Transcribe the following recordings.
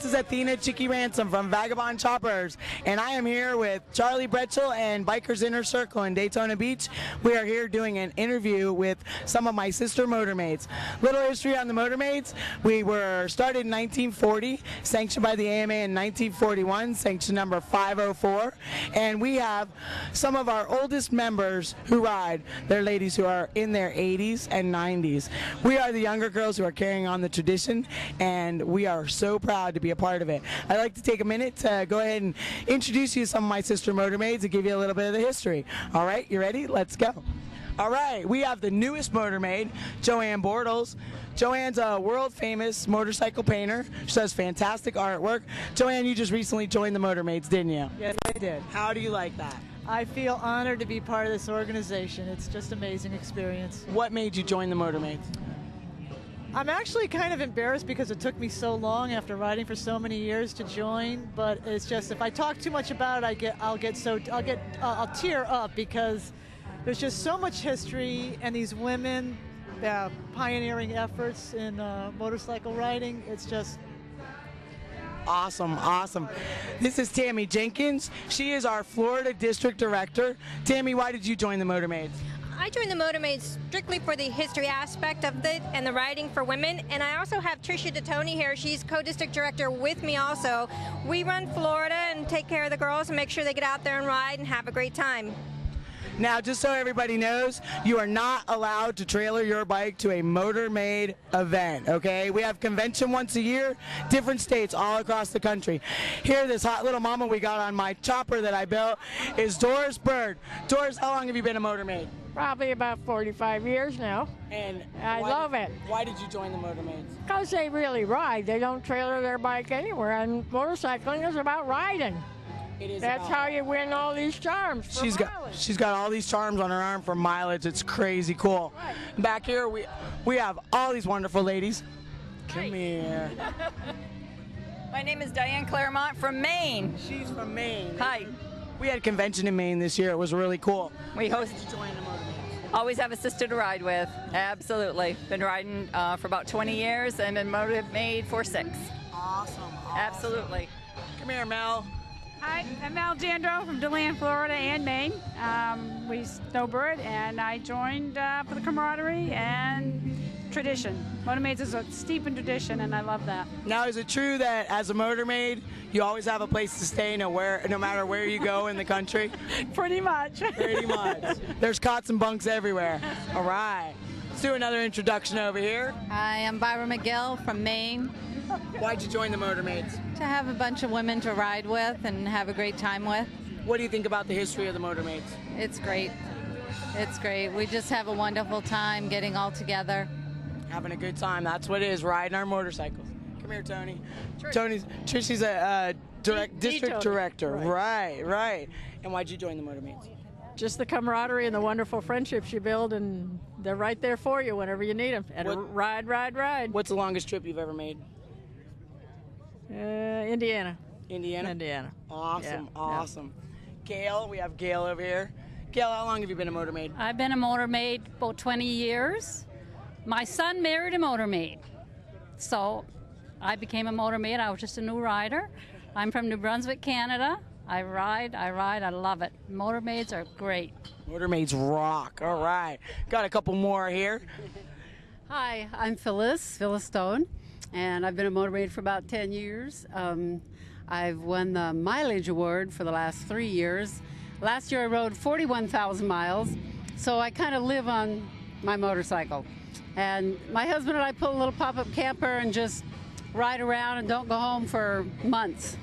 This is Athena Chicky Ransom from Vagabond Choppers, and I am here with Charlie Bretchel and Bikers Inner Circle in Daytona Beach. We are here doing an interview with some of my sister Motor Maids. Little history on the Motor Maids. We were started in 1940, sanctioned by the AMA in 1941, sanction number 504, and we have some of our oldest members who ride. They're ladies who are in their 80s and 90s. We are the younger girls who are carrying on the tradition, and we are so proud to be a part of it. I'd like to take a minute to go ahead and introduce you to some of my sister Motor Maids and give you a little bit of the history. All right, you ready? Let's go. All right, we have the newest Motor Maid, Joann Bortles. Joann's a world-famous motorcycle painter. She does fantastic artwork. Joann, you just recently joined the Motor Maids, didn't you? Yes, I did. How do you like that? I feel honored to be part of this organization. It's just an amazing experience. What made you join the Motor Maids? I'm actually kind of embarrassed because it took me so long after riding for so many years to join, but it's just if I talk too much about it, I'll tear up because there's just so much history and these women pioneering efforts in motorcycle riding. It's just awesome, awesome. This is Tammy Jenkins. She is our Florida District Director. Tammy, why did you join the Motor Maids? I joined the Motor Maids strictly for the history aspect of it and the riding for women. And I also have Tricia DeToni here. She's co-district director with me also. We run Florida and take care of the girls and make sure they get out there and ride and have a great time. Now, just so everybody knows, you are not allowed to trailer your bike to a Motor Maid event, okay? We have convention once a year, different states all across the country. Here, this hot little mama we got on my chopper that I built is Doris Bird. Doris, how long have you been a Motor Maid? Probably about 45 years now. And I love it. Why did you join the Motor Maids? Because they really ride. They don't trailer their bike anywhere, and motorcycling is about riding. That's how you win all these charms. She's got all these charms on her arm for mileage. It's crazy cool. Right. Back here we have all these wonderful ladies. Come here. My name is Diane Claremont from Maine. She's from Maine. Hi. We had a convention in Maine this year. It was really cool. We host. Always have a sister to ride with. Absolutely. Been riding for about 20 years and been Motor Maid for 6. Awesome. Absolutely. Come here, Mel. Hi, I'm Mel Jandro from DeLand, Florida and Maine. We snowbird, and I joined for the camaraderie and tradition. Motor Maids is a steep in tradition, and I love that. Now, is it true that as a Motor Maid, you always have a place to stay no matter where you go in the country? Pretty much. Pretty much. There's cots and bunks everywhere. All right. Let's do another introduction over here. Hi, I'm Byron Miguel from Maine. Why'd you join the Motor Maids? To have a bunch of women to ride with and have a great time with. What do you think about the history of the Motor Maids? It's great. It's great. We just have a wonderful time getting all together. Having a good time. That's what it is, riding our motorcycles. Come here, Tony. Trici's a district director. Right. And why'd you join the Motor Maids? Just the camaraderie and the wonderful friendships you build, and they're right there for you whenever you need them. And ride. What's the longest trip you've ever made? Indiana. Awesome, Yeah. awesome. Gail, we have Gail over here. Gail, how long have you been a Motor Maid? I've been a Motor Maid about 20 years. My son married a Motor Maid, so I became a Motor Maid. I was just a new rider. I'm from New Brunswick, Canada. I ride, I love it. Motor Maids are great. Motor Maids rock. All right. Got a couple more here. Hi, I'm Phyllis Stone, and I've been a Motor Maid for about 10 years. I've won the mileage award for the last 3 years. Last year I rode 41,000 miles, so I kind of live on my motorcycle. And my husband and I put a little pop-up camper and just ride around and don't go home for months.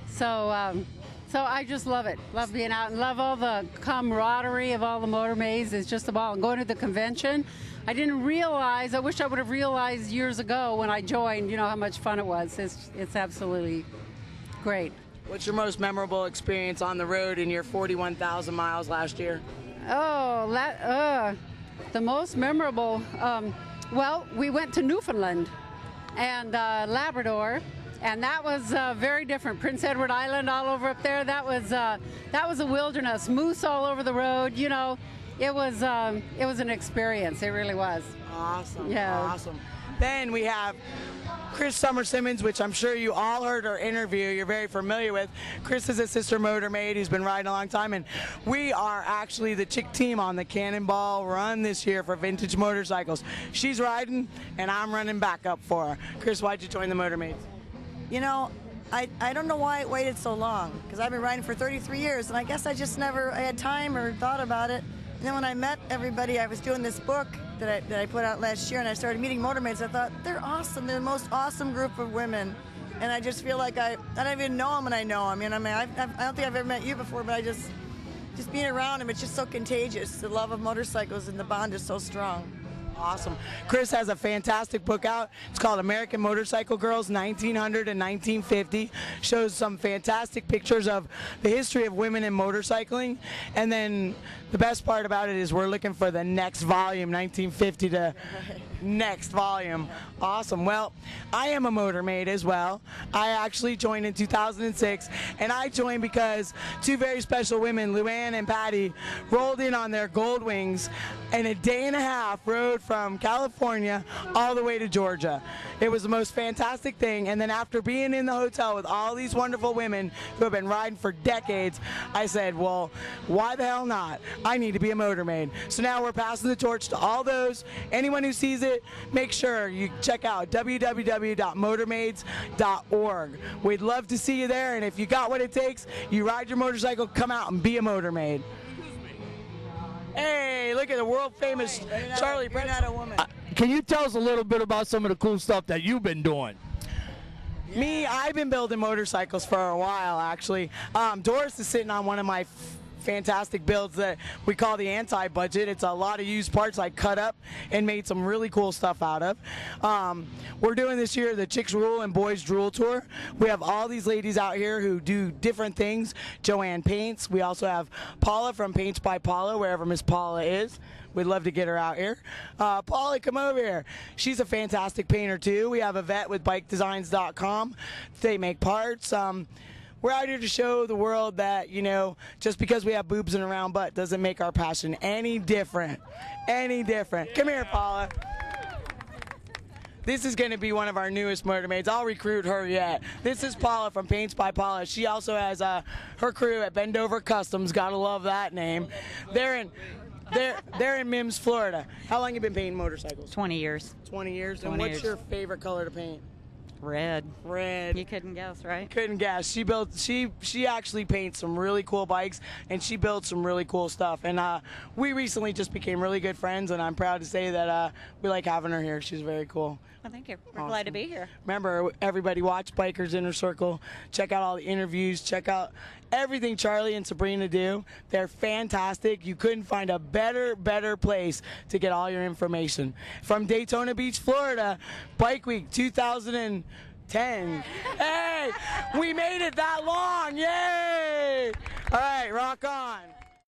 So I just love it. Love being out and love all the camaraderie of all the Motor Maids. It's just a ball. And going to the convention, I didn't realize, I wish I would have realized years ago when I joined, how much fun it was. It's absolutely great. What's your most memorable experience on the road in your 41,000 miles last year? The most memorable, well, we went to Newfoundland and Labrador. And that was very different. Prince Edward Island all over up there. That was a wilderness. Moose all over the road. It was an experience. It really was. Awesome. Yeah. Awesome. Then we have Chris Simmons, which I'm sure you all heard her interview, you're very familiar with. Chris is a sister motor maid who's been riding a long time, and we are actually the chick team on the Cannonball Run this year for vintage motorcycles. She's riding, and I'm running back up for her. Chris, why'd you join the Motor Maids? You know, I don't know why it waited so long, because I've been riding for 33 years, and I guess I just never had time or thought about it. And then when I met everybody, I was doing this book that I put out last year, and I started meeting motor maids. I thought, they're awesome. They're the most awesome group of women. And I just feel like I don't even know them, and I know them. I don't think I've ever met you before, but just being around them, it's just so contagious. The love of motorcycles and the bond is so strong. Awesome. Chris has a fantastic book out. It's called American Motorcycle Girls 1900 and 1950. Shows some fantastic pictures of the history of women in motorcycling. And then the best part about it is we're looking for the next volume, 1950 to next volume. Awesome. Well, I am a motor maid as well. I actually joined in 2006, and I joined because two very special women, Luann and Patty, rolled in on their Gold Wings and a day and a half rode from California all the way to Georgia. It was the most fantastic thing, and then after being in the hotel with all these wonderful women who have been riding for decades, I said, well, why the hell not? I need to be a motor maid. So now we're passing the torch to all those. Anyone who sees it, make sure you check out www.motormaids.org. We'd love to see you there, and if you got what it takes, you ride your motorcycle, come out and be a motor maid. Hey, look at the world famous Charlie Brett. You're not a woman. Can you tell us a little bit about some of the cool stuff that you've been doing? Me, I've been building motorcycles for a while, actually. Doris is sitting on one of my fantastic builds that we call the anti-budget. It's a lot of used parts I cut up and made some really cool stuff out of. We're doing this year the Chicks Rule and Boys Drool Tour. We have all these ladies out here who do different things. Joann paints. We also have Paula from Paints by Paula, wherever Miss Paula is. We'd love to get her out here. Paula, come over here. She's a fantastic painter too. We have Yvette with bikedesigns.com. They make parts. We're out here to show the world that, you know, just because we have boobs and a round butt doesn't make our passion any different. Any different. Come here, Paula. This is going to be one of our newest motor maids. I'll recruit her yet. This is Paula from Paints by Paula. She also has her crew at Bend Over Customs. Gotta love that name. They're in Mims, Florida. How long have you been painting motorcycles? 20 years. 20 years. And what's your favorite color to paint? Red. Red. You couldn't guess, right? Couldn't guess. She actually paints some really cool bikes, and she builds some really cool stuff. And we recently just became really good friends, and I'm proud to say that we like having her here. She's very cool. Well, thank you. We're glad to be here. Remember, everybody watch Bikers Inner Circle. Check out all the interviews. Check out everything Charlie and Sabrina do. They're fantastic. You couldn't find a better place to get all your information. From Daytona Beach, Florida, Bike Week 2010. Hey, we made it that long. Yay! All right, rock on.